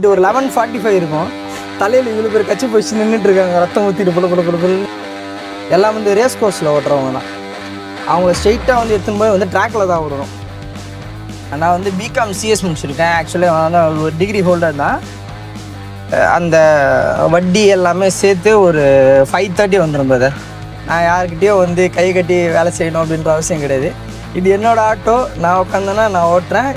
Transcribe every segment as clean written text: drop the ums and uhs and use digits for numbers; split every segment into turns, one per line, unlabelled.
இது ஒரு 11:45 இருக்கும். தலையில் இவ்வளோ பேர் கட்சி போச்சு நின்றுட்டு இருக்காங்க, ரத்தம் ஊற்றிட்டு புல எல்லாம் வந்து ரேஸ் கோர்ஸில் ஓட்டுறவங்க தான். அவங்கள ஸ்ட்ரெயிட்டாக வந்து எடுத்துன்னு போய் வந்து ட்ராக்கில் தான் விடணும். நான் வந்து பிகாம் சிஎஸ் முடிச்சிருக்கேன். ஆக்சுவலாக வந்து ஒரு டிகிரி ஹோல்டர் தான். அந்த வட்டி எல்லாமே சேர்த்து ஒரு 5:30 வந்துடும் பிரதர். நான் யாருக்கிட்டேயோ வந்து கை கட்டி வேலை செய்யணும் அப்படின்ற அவசியம் கிடையாது. இது என்னோடய ஆட்டோ, நான் உட்காந்தேன்னா நான் ஓட்டுறேன்.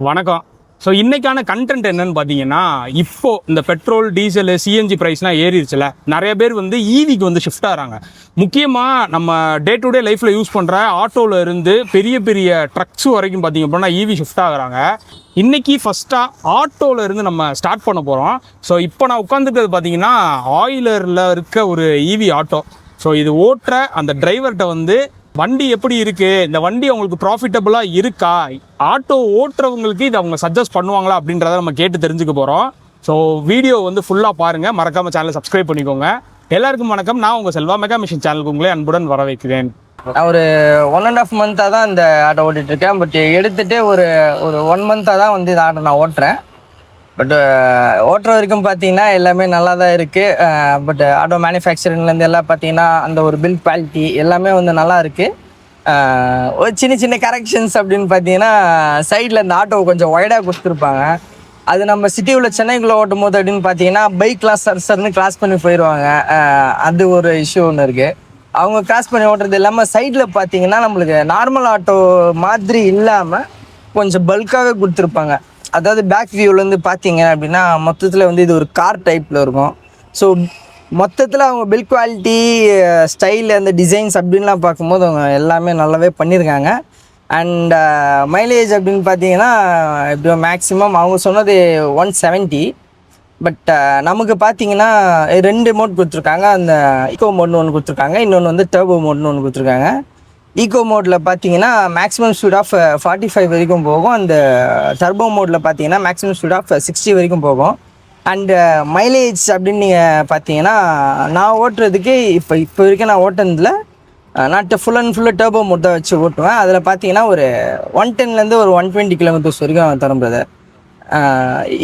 வணக்கம். ஸோ இன்றைக்கான கண்டென்ட் என்னன்னு பார்த்தீங்கன்னா, இப்போது இந்த பெட்ரோல் டீசலு சிஎன்ஜி ப்ரைஸ்லாம் ஏறிடுச்சுல, நிறைய பேர் வந்து ஈவிக்கு வந்து ஷிஃப்ட் ஆகிறாங்க. முக்கியமாக நம்ம டே டு டே லைஃப்பில் யூஸ் பண்ணுற ஆட்டோவில் இருந்து பெரிய பெரிய ட்ரக்ஸ் வரைக்கும் பார்த்திங்க அப்படின்னா ஈவி ஷிஃப்ட் ஆகுறாங்க. இன்றைக்கி ஃபஸ்ட்டாக ஆட்டோவில் இருந்து நம்ம ஸ்டார்ட் பண்ண போகிறோம். ஸோ இப்போ நான் உட்காந்துருக்கிறது பார்த்தீங்கன்னா ஆயிலரில் இருக்க ஒரு ஈவி ஆட்டோ. ஸோ இது ஓட்டுற அந்த டிரைவர்கிட்ட வந்து வண்டி எப்படி இருக்குது, இந்த வண்டி அவங்களுக்கு ப்ராஃபிட்டபுளாக இருக்கா, ஆட்டோ ஓட்டுறவங்களுக்கு இது அவங்க சஜஸ்ட் பண்ணுவாங்களா அப்படின்றத நம்ம கேட்டு தெரிஞ்சுக்க போகிறோம். ஸோ வீடியோ வந்து ஃபுல்லாக பாருங்கள், மறக்காமல் சேனலை சப்ஸ்கிரைப் பண்ணிக்கோங்க. எல்லாருக்கும் வணக்கம். நான் உங்கள் செல்வா மெகா மிஷின் சேனலுக்கு உங்களே அன்புடன் வர வைக்கிறேன்.
நான் ஒரு 1.5 மந்த்தாக தான் இந்த ஆட்டோ ஓட்டிகிட்ருக்கேன். பட் எடுத்துகிட்டு ஒரு 1 மந்த்தாக தான் வந்து இந்த ஆட்டோ நான் ஓட்டுறேன். பட் ஓட்டுற வரைக்கும் பார்த்தீங்கன்னா எல்லாமே நல்லா தான் இருக்குது. பட் ஆட்டோ மேனுஃபேக்சரிங்லேருந்து எல்லாம் பார்த்தீங்கன்னா அந்த ஒரு பில்ட் குவாலிட்டி எல்லாமே வந்து நல்லா இருக்குது. ஒரு சின்ன சின்ன கரெக்ஷன்ஸ் அப்படின்னு பார்த்தீங்கன்னா, சைடில் இந்த ஆட்டோவை கொஞ்சம் ஒய்டாக கொடுத்துருப்பாங்க. அது நம்ம சிட்டியுள்ள சென்னைக்குள்ளே ஓட்டும் போது அப்படின்னு பார்த்தீங்கன்னா பைக்லாம் சர்னு கிராஸ் பண்ணி போயிடுவாங்க. அது ஒரு இஷ்யூ ஒன்று இருக்குது. அவங்க கிராஸ் பண்ணி ஓட்டுறது இல்லாமல் சைடில் பார்த்தீங்கன்னா நம்மளுக்கு நார்மல் ஆட்டோ மாதிரி இல்லாமல் கொஞ்சம் பல்காகவே கொடுத்துருப்பாங்க. அதாவது பேக் வியூலேருந்து பார்த்தீங்க அப்படின்னா மொத்தத்தில் வந்து இது ஒரு கார் டைப்பில் இருக்கும். ஸோ மொத்தத்தில் அவங்க பில்ட் குவாலிட்டி, ஸ்டைல், அந்த டிசைன்ஸ் அப்படின்லாம் பார்க்கும்போது அவங்க எல்லாமே நல்லாவே பண்ணியிருக்காங்க. அண்ட் மைலேஜ் அப்படின்னு பார்த்தீங்கன்னா எப்படியோ மேக்ஸிமம் அவங்க சொன்னது 170. பட் நமக்கு பார்த்தீங்கன்னா 2 மோட் கொடுத்துருக்காங்க. அந்த ஈகோ மோட்னு ஒன்று கொடுத்துருக்காங்க, இன்னொன்று வந்து டர்போ மோட்னு ஒன்று கொடுத்துருக்காங்க. ஈகோ மோடில் பார்த்தீங்கன்னா மேக்ஸிமம் ஸ்பீட் ஆஃப் 45 வரைக்கும் போகும். அந்த டர்போ மோடில் பார்த்தீங்கன்னா மேக்ஸிமம் ஸ்பீட் ஆஃப் 60 வரைக்கும் போகும். அண்டு மைலேஜ் அப்படின்னு நீங்கள் பார்த்தீங்கன்னா நான் ஓட்டுறதுக்கு இப்போ வரைக்கும் நான் ஓட்டுனதில் நான் ஃபுல் அண்ட் ஃபுல்லாக டர்போ மோட் தான் வச்சு ஓட்டுவேன். அதில் பார்த்தீங்கன்னா ஒரு 110லேருந்து ஒரு 120 கிலோமீட்டர்ஸ் வரைக்கும் தரும் பிரதர்.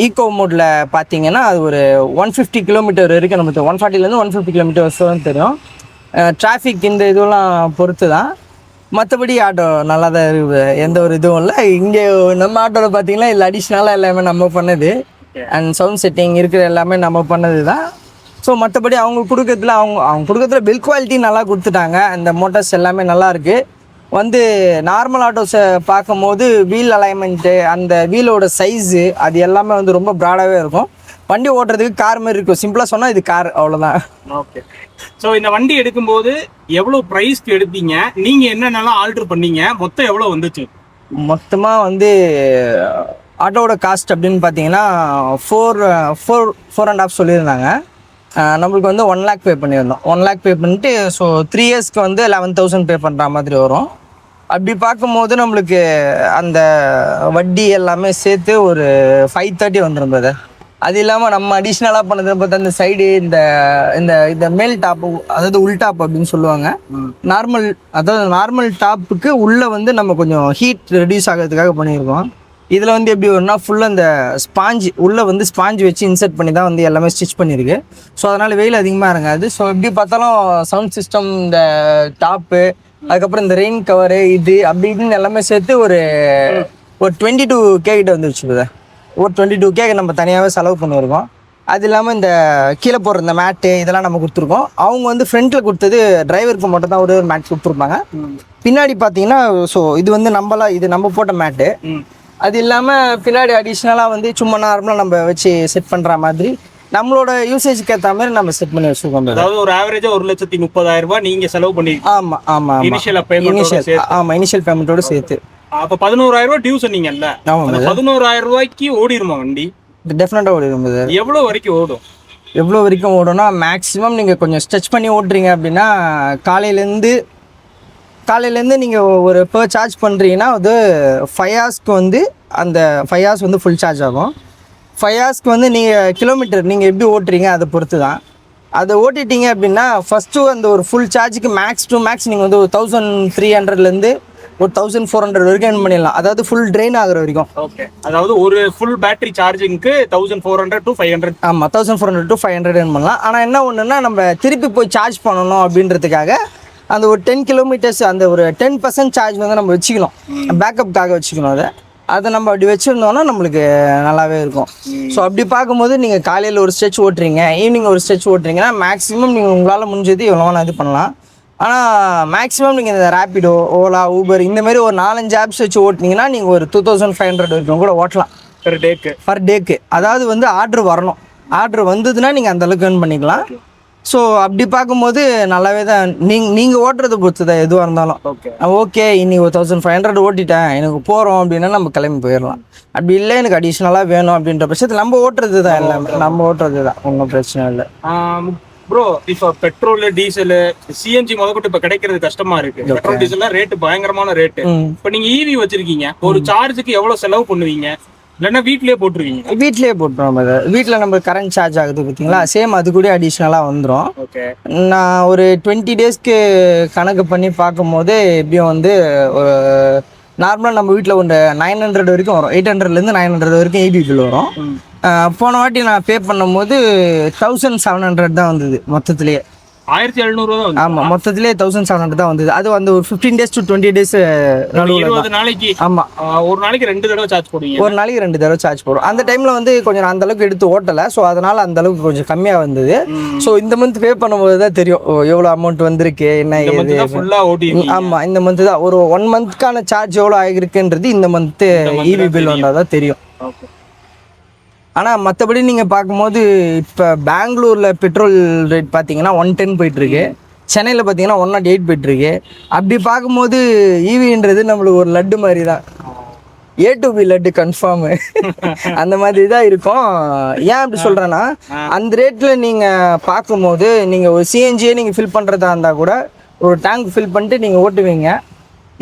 ஈகோ மோடில் பார்த்தீங்கன்னா அது ஒரு 150 கிலோமீட்டர் வரைக்கும் நமக்கு 140லேருந்து 150 கிலோமீட்டர்ஸ் தான் தெரியும். டிராஃபிக் இந்த இதெல்லாம் பொறுத்து தான். மற்றபடி ஆட்டோ நல்லா தான் இருக்குது, எந்த ஒரு இதுவும் இல்லை. இங்கே நம்ம ஆட்டோவில் பார்த்தீங்கன்னா இல்லை அடிஷ்னலாக எல்லாமே நம்ம பண்ணது. அண்ட் சவுண்ட் செட்டிங் இருக்கிற எல்லாமே நம்ம பண்ணது தான். ஸோ மற்றபடி அவங்க கொடுக்குறதுல பில்ட் குவாலிட்டி நல்லா கொடுத்துட்டாங்க. அந்த மோட்டார்ஸ் எல்லாமே நல்லா இருக்குது. வந்து நார்மல் ஆட்டோஸை பார்க்கும்போது வீல் அலைன்மெண்ட்டு, அந்த வீலோட சைஸு, அது எல்லாமே வந்து ரொம்ப ப்ராடாகவே இருக்கும். வண்டி ஓட்டுறதுக்கு கார் மாதிரி இருக்கும். சிம்பிளாக சொன்னால் இது கார், அவ்வளோதான்.
ஓகே. ஸோ இந்த வண்டி எடுக்கும்போது எவ்வளோ ப்ரைஸ்க்கு எடுத்தீங்க, நீங்கள் என்னென்னலாம் ஆல்ட்ரு பண்ணீங்க, மொத்தம் எவ்வளோ வந்துச்சு?
மொத்தமாக வந்து ஆட்டோவோட காஸ்ட் அப்படின்னு பார்த்தீங்கன்னா 4.5 சொல்லியிருந்தாங்க. நம்மளுக்கு வந்து 1 lakh பே பண்ணியிருந்தோம். 1 lakh பே பண்ணிட்டு ஸோ 3 இயர்ஸ்க்கு வந்து 11,000 பே பண்ணுற மாதிரி வரும். அப்படி பார்க்கும்போது நம்மளுக்கு அந்த வட்டி எல்லாமே சேர்த்து ஒரு 530 வந்துடும் பிரதர். அது இல்லாமல் நம்ம அடிஷ்னலாக பண்ணதை பார்த்தா அந்த சைடு இந்த இந்த இந்த மேல் டாப்பு, அதாவது உள் டாப் அப்படின்னு சொல்லுவாங்க. நார்மல் டாப்புக்கு உள்ளே வந்து நம்ம கொஞ்சம் ஹீட் ரெடியூஸ் ஆகிறதுக்காக பண்ணியிருக்கோம். இதில் வந்து எப்படி வரும்னா ஃபுல்லாக இந்த ஸ்பாஞ்சு உள்ளே வந்து ஸ்பாஞ்சு வச்சு இன்சர்ட் பண்ணி தான் வந்து எல்லாமே ஸ்டிச் பண்ணியிருக்கு. ஸோ அதனால் வெயில் அதிகமாக இறங்காது. ஸோ எப்படி பார்த்தாலும் சவுண்ட் சிஸ்டம், இந்த டாப்பு, அதுக்கப்புறம் இந்த ரெயின் கவரு, இது அப்படி இப்படின்னு எல்லாமே சேர்த்து ஒரு 22K கிட்ட வந்துருச்சு சார். ஒரு 22K நம்ம தனியாகவே செலவு பண்ணியிருக்கோம். அது இல்லாமல் இந்த கீழே போடுற இந்த மேட்டு இதெல்லாம் நம்ம கொடுத்துருக்கோம். அவங்க வந்து ஃப்ரண்ட்டில் கொடுத்தது டிரைவருக்கு மட்டும் தான் ஒரு மேட் கொடுத்துருப்பாங்க. பின்னாடி பார்த்தீங்கன்னா ஸோ இது வந்து நம்ம போட்ட மேட்டு. அது இல்லாமல் பின்னாடி அடிஷ்னலாக வந்து சும்மா நார்மலாக நம்ம வச்சு செட் பண்ணுற மாதிரி நம்மளோட யூசேஜுக்கு ஏற்ற மாதிரி நம்ம செட் பண்ணி வச்சுருக்கோம்.
அதாவது ஒரு ஆவரேஜாக 1,30,000 ரூபாய் நீங்கள் செலவு பண்ணி.
ஆமாம் இனிஷியல் பேமெண்ட்டோடு சேர்த்து.
அப்போ 11,000 ரூபாய் டியூ சொன்னீங்கல்ல? ஆமாம். 11,000 ரூபாய்க்கு ஓடிடுமா வண்டி?
டெஃபினட்டாக ஓடிடும்.
எவ்வளோ வரைக்கும் ஓடும்?
எவ்வளோ வரைக்கும் ஓடும்னா மேக்ஸிமம் நீங்கள் கொஞ்சம் ஸ்ட்ரெச் பண்ணி ஓட்டுறீங்க அப்படின்னா காலையிலேருந்து நீங்கள் ஒரு per சார்ஜ் பண்ணுறீங்கன்னா அது 5 ஹவர்ஸ்க்கு வந்து அந்த 5 ஹவர்ஸ் வந்து ஃபுல் சார்ஜ் ஆகும். 5 ஹவர்ஸ்க்கு வந்து நீங்கள் கிலோமீட்டர் நீங்கள் எப்படி ஓட்டுறீங்க அதை பொறுத்து தான். அதை ஓட்டிட்டீங்க அப்படின்னா ஃபஸ்ட்டு அந்த ஒரு ஃபுல் சார்ஜுக்கு மேக்ஸ் டு மேக்ஸ் நீங்கள் வந்து ஒரு 1300 ஒரு 1400 வரைக்கும் earn பண்ணிடலாம். அதாவது ஃபுல் ட்ரெயின் ஆகுற வரைக்கும்.
ஓகே, அதாவது ஒரு ஃபுல் பேட்டரி சார்ஜிங்க்கு 1400 to 500.
ஆமாம், 1400 to 500 earn பண்ணலாம். ஆனால் என்ன ஒன்றுன்னா நம்ம திருப்பி போய் சார்ஜ் பண்ணணும் அப்படின்றதுக்காக அந்த ஒரு 10 கிலோமீட்டர்ஸ் அந்த ஒரு 10% சார்ஜ் வந்து நம்ம வச்சுக்கணும், பேக்கப்புக்காக வச்சுக்கணும். அதை நம்ம அப்படி வச்சுருந்தோம்னா நம்மளுக்கு நல்லாவே இருக்கும். ஸோ அப்படி பார்க்கும்போது நீங்கள் காலையில் ஒரு ஸ்ட்ரெச் ஓட்டுறீங்க, ஈவினிங் ஒரு ஸ்ட்ரெச் ஓட்டுறீங்கன்னா மேக்ஸிமம் நீங்கள் உங்களால் முடிஞ்சது எவ்வளோ இது பண்ணலாம். ஆனால் மேக்ஸிமம் நீங்கள் இந்த ரேப்பிடோ, ஓலா, ஊபர் இந்தமாரி ஒரு 4-5 ஆப்ஸ் வச்சு ஓட்டினீங்கன்னா நீங்கள் ஒரு 2500 வரைக்கும் கூட ஓட்டலாம் பர் டேக்கு. அதாவது வந்து ஆர்டர் வரணும், ஆர்டர் வந்ததுன்னா நீங்கள் அந்தளவுக்கு earn பண்ணிக்கலாம். ஸோ அப்படி பார்க்கும்போது நல்லாவே தான் நீங்கள் ஓட்டுறதை பொறுத்து தான் எதுவாக இருந்தாலும். ஓகே, இன்னைக்கு ஒரு 1500 ஓட்டிட்டேன், எனக்கு போகிறோம் அப்படின்னா நம்ம கிளம்பி போயிடலாம். அப்படி இல்லை எனக்கு அடிஷ்னலாக வேணும் அப்படின்ற பட்சத்தில் நம்ம ஓட்டுறது தான் எல்லாமே, நம்ம ஓட்டுறது தான், ஒன்றும் பிரச்சனை இல்லை.
ப்ரோ, இப்போ பெட்ரோல், டீசல், சிஎன்ஜி முதல்கொண்டு இப்போ கிடைக்கிறது கஷ்டமா இருக்கு. பெட்ரோல் டீசல்லாம் ரேட்டு பயங்கரமான ரேட்டு. இப்போ நீங்க ஈவி வச்சிருக்கீங்க, ஒரு சார்ஜுக்கு எவ்வளவு செலவு பண்ணுவீங்க? இல்லைன்னா வீட்லயே போட்டுருவீங்க?
வீட்லயே போட்டுருவோம். அது வீட்டில் நம்ம கரண்ட் சார்ஜ் ஆகுது பார்த்தீங்களா, சேம் அது கூட அடிஷ்னலாக வந்துடும்.
ஓகே,
நான் ஒரு 20 டேஸ்க்கு கணக்கு பண்ணி பார்க்கும்போது எப்படியும் வந்து நார்மலாக நம்ம வீட்டில் ஒரு 900 வரைக்கும் வரும், 800லேருந்து 900 வரைக்கும் ஈபி பில் வரும். போன வாட்டி நான் பே பண்ணும்போது 1700 தான் வந்தது மொத்தத்துலேயே.
1700 தான்.
ஆமாம், மொத்தத்திலே 1700 தான் வந்தது. அது வந்து ஒரு 15 days to 20 days நடுவில்
20 நாளைக்கு.
ஆமாம்,
ஒரு நாளைக்கு 2 தடவை சார்ஜ் போடுவீங்க?
ஒரு நாளைக்கு 2 தடவை சார்ஜ் போடும். அந்த டைமில் வந்து கொஞ்சம் நான் அந்தளவுக்கு எடுத்து ஓட்டலை, ஸோ அதனால் அந்தளவுக்கு கொஞ்சம் கம்மியாக வந்தது. ஸோ இந்த மந்த் பே பண்ணும்போது தான் தெரியும் எவ்வளோ அமௌண்ட் வந்திருக்கு என்ன ஏது.
ஃபுல்லாக ஓட்டி.
ஆமாம், இந்த மந்த்து தான் ஒரு 1 மந்த்க்கான சார்ஜ் எவ்வளோ ஆகிருக்குன்றது இந்த மந்த்து ஈவி பில் வந்தால் தான் தெரியும். ஆனால் மற்றபடி நீங்கள் பார்க்கும்போது இப்போ பெங்களூரில் பெட்ரோல் ரேட் பார்த்தீங்கன்னா 110 போயிட்டுருக்கு, சென்னையில் பார்த்தீங்கன்னா 108 போயிட்டுருக்கு. அப்படி பார்க்கும்போது ஈவின்றது நம்மளுக்கு ஒரு லட்டு மாதிரி தான், A to B laddu confirm அந்த மாதிரி தான் இருக்கும். ஏன் அப்படி சொல்கிறேன்னா, அந்த ரேட்டில் நீங்கள் பார்க்கும்போது நீங்கள் ஒரு சிஎன்ஜியை நீங்கள் ஃபில் பண்ணுறதா இருந்தால் கூட ஒரு டேங்க் ஃபில் பண்ணிட்டு நீங்கள் ஓட்டுவீங்க.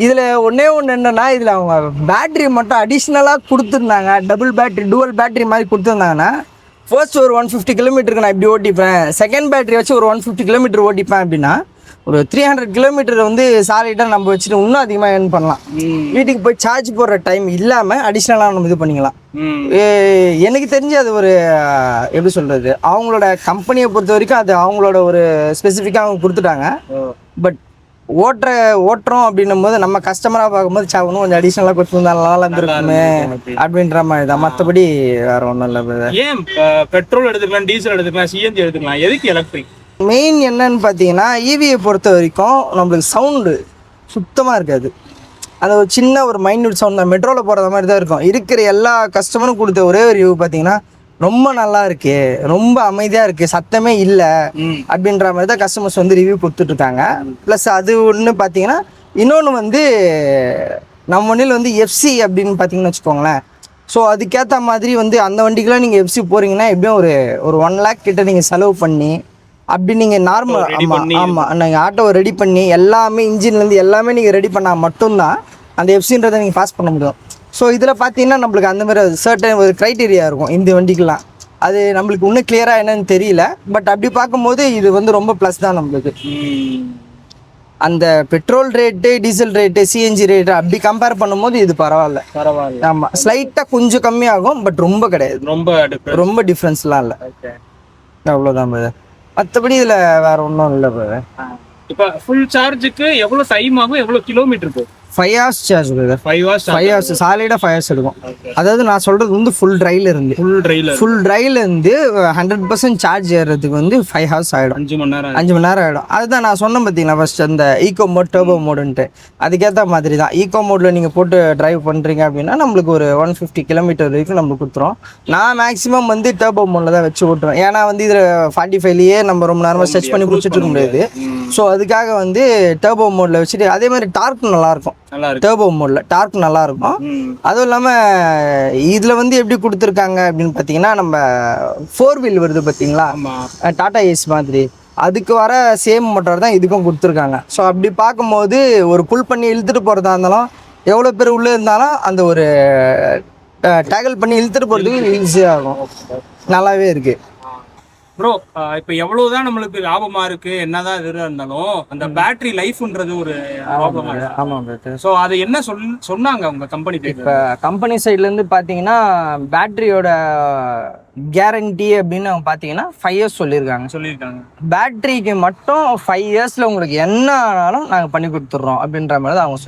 இதில் ஒன்றே ஒன்று என்னென்னா, இதில் அவங்க பேட்ரி மட்டும் அடிஷ்னலாக கொடுத்துருந்தாங்க, டூவல் பேட்ரி மாதிரி கொடுத்துருந்தாங்கன்னா ஃபர்ஸ்ட் ஒரு 150 கிலோமீட்டருக்கு நான் இப்படி ஓட்டிப்பேன், செகண்ட் பேட்ரி வச்சு ஒரு 150 கிலோமீட்டர் ஓட்டிப்பேன் அப்படின்னா ஒரு 300 கிலோமீட்டர் வந்து சாலிடாக நம்ம வச்சுட்டு இன்னும் அதிகமாக ஏர்ன் பண்ணலாம். வீட்டுக்கு போய் சார்ஜ் போடுற டைம் இல்லாமல் அடிஷ்னலாக நம்ம இது பண்ணிக்கலாம். எனக்கு தெரிஞ்சு அது ஒரு எப்படி சொல்கிறது, அவங்களோட கம்பெனியை பொறுத்த வரைக்கும் அது அவங்களோட ஒரு ஸ்பெசிஃபிக்காக அவங்க கொடுத்துட்டாங்க. பட் ஓட்டுறோம் அப்படின்னும் போது நம்ம கஸ்டமராக பார்க்கும்போது சாகணும் கொஞ்சம் அடிஷ்னலாக கொடுத்துருந்தா நல்லா இருந்திருக்குமே அப்படின்ற மாதிரி தான், மற்றபடி வேற ஒன்றும் இல்லை.
ஏன் பெட்ரோல் எடுத்துக்கலாம், டீசல் எடுத்துக்கலாம், சிஎன்ஜி எடுத்துக்கலாம், எதுக்கு எலக்ட்ரிக்?
மெயின் என்னன்னு பார்த்தீங்கன்னா, ஈவியை பொறுத்த வரைக்கும் நம்மளுக்கு சவுண்டு சுத்தமாக இருக்காது. அந்த ஒரு சின்ன ஒரு மைன்யூட் சவுண்ட் தான், மெட்ரோவில் போகிற மாதிரி தான் இருக்கும். இருக்கிற எல்லா கஸ்டமரும் கொடுத்த ஒரே ஒரு ரிவ்யூ பார்த்தீங்கன்னா ரொம்ப நல்லா இருக்கு, ரொம்ப அமைதியாக இருக்குது, சத்தமே இல்லை அப்படின்ற மாதிரி தான் கஸ்டமர்ஸ் வந்து ரிவ்யூ கொடுத்துட்ருக்காங்க. ப்ளஸ் அது ஒன்று பார்த்தீங்கன்னா, இன்னொன்று வந்து நம்ம ஒன்றில் வந்து எஃப்சி அப்படின்னு பார்த்தீங்கன்னு வச்சுக்கோங்களேன். ஸோ அதுக்கேற்ற மாதிரி வந்து அந்த வண்டிக்கெலாம் நீங்கள் எஃப்சி போகிறீங்கன்னா எப்படியும் ஒரு 1 lakh கிட்ட நீங்கள் செலவு பண்ணி அப்படி நீங்கள் நார்மல் ஆமாம் நீங்கள் ஆட்டோவை ரெடி பண்ணி எல்லாமே இன்ஜின்லேருந்து எல்லாமே நீங்கள் ரெடி பண்ணால் மட்டும்தான் அந்த எஃப்சின்றதை நீங்கள் பாஸ் பண்ண முடியும். ஸோ இதில் பார்த்தீங்கன்னா நம்மளுக்கு அந்த மாதிரி சர்டன் ஒரு க்ரைட்டீரியா இருக்கும் இந்த வண்டிக்கெலாம். அது நம்மளுக்கு இன்னும் கிளியராக என்னன்னு தெரியல. பட் அப்படி பார்க்கும்போது இது வந்து ரொம்ப ப்ளஸ் தான் நம்மளுக்கு. அந்த petrol rate, diesel rate, CNG rate அப்படி கம்பேர் பண்ணும்போது இது பரவாயில்ல. ஆமாம், ஸ்லைட்டாக கொஞ்சம் கம்மியாகும், பட் ரொம்ப கிடையாது, ரொம்ப டிஃப்ரென்ஸ்லாம் இல்லை. அவ்வளோதான் பிரதர், மற்றபடி இதில் வேறு ஒன்றும் இல்லை பிரதர்.
இப்போ ஃபுல் சார்ஜுக்கு எவ்வளோ டைம் ஆகும், எவ்வளோ கிலோமீட்டர் போகும்?
5 hours சார்ஜ் பிரதர்.
5 hours
சாலிடாக 5 hours எடுக்கும். அதாவது நான் சொல்கிறது வந்து ஃபுல் ட்ரைல இருந்து 100% சார்ஜ் ஏறுறதுக்கு வந்து 5 hours ஆகிடும்,
5 மணி நேரம்
ஆகிடும். அதுதான் நான் சொன்னேன் பார்த்தீங்களா ஃபர்ஸ்ட், அந்த ஈகோ மோட், டர்போ மோடுன்ட்டு. அதுக்கேற்ற மாதிரி தான் ஈகோ மோடில் நீங்கள் போட்டு ட்ரைவ் பண்ணுறீங்க அப்படின்னா நம்மளுக்கு ஒரு 150 கிலோமீட்டர் வரைக்கும் நம்மளுக்கு கொடுத்துரும். நான் மேக்ஸிமம் வந்து டர்போ மோடில் தான் வச்சு ஓட்டுவேன். ஏன்னா வந்து இதில் 45லேயே நம்ம ரொம்ப நேரமாக ஸ்ட்ரெச் பண்ணி பிடிச்சிட்டு இருக்க முடியாது. ஸோ அதுக்காக வந்து டர்போ மோடில் வச்சுட்டு, அதே மாதிரி டார்க் நல்லாயிருக்கும் டர்போ மோடில், டார்க் நல்லாயிருக்கும். அதுவும் இல்லாமல் இதில் வந்து எப்படி கொடுத்துருக்காங்க அப்படின்னு பார்த்தீங்கன்னா, நம்ம 4 wheel வருது பார்த்தீங்களா, டாடா ஏஸ் மாதிரி, அதுக்கு வர சேம் மோட்டார் தான் இதுக்கும் கொடுத்துருக்காங்க. ஸோ அப்படி பார்க்கும்போது ஒரு புல் பண்ணி இழுத்துட்டு போகிறதா இருந்தாலும், எவ்வளோ பேர் உள்ளே இருந்தாலும் அந்த ஒரு டேக்கிள் பண்ணி இழுத்துட்டு போகிறதுக்கு ஈஸியாக ஆகும். நல்லாவே இருக்குது.
ப்ரோ இப்போ எவ்வளவுதான் நம்மளுக்கு லாபமா இருக்கு என்னதான் இது இருந்தாலும் அந்த பேட்டரி லைஃப்ன்றது ஒரு ப்ராப்ளமா இருக்கு.
ஆமாம் பிரதர்.
ஸோ அது என்ன சொன்னாங்க உங்க கம்பெனி
இப்போ கம்பெனி சைட்லேருந்து பார்த்தீங்கன்னா பேட்டரியோட கேரண்டி அப்படின்னு அவங்க பார்த்தீங்கன்னா 5 இயர்ஸ்
சொல்லியிருக்காங்க.
பேட்டரிக்கு மட்டும் 5 இயர்ஸில் உங்களுக்கு என்ன ஆனாலும் நாங்கள் பண்ணி கொடுத்துட்றோம் அப்படின்ற மாதிரி தான் அவங்க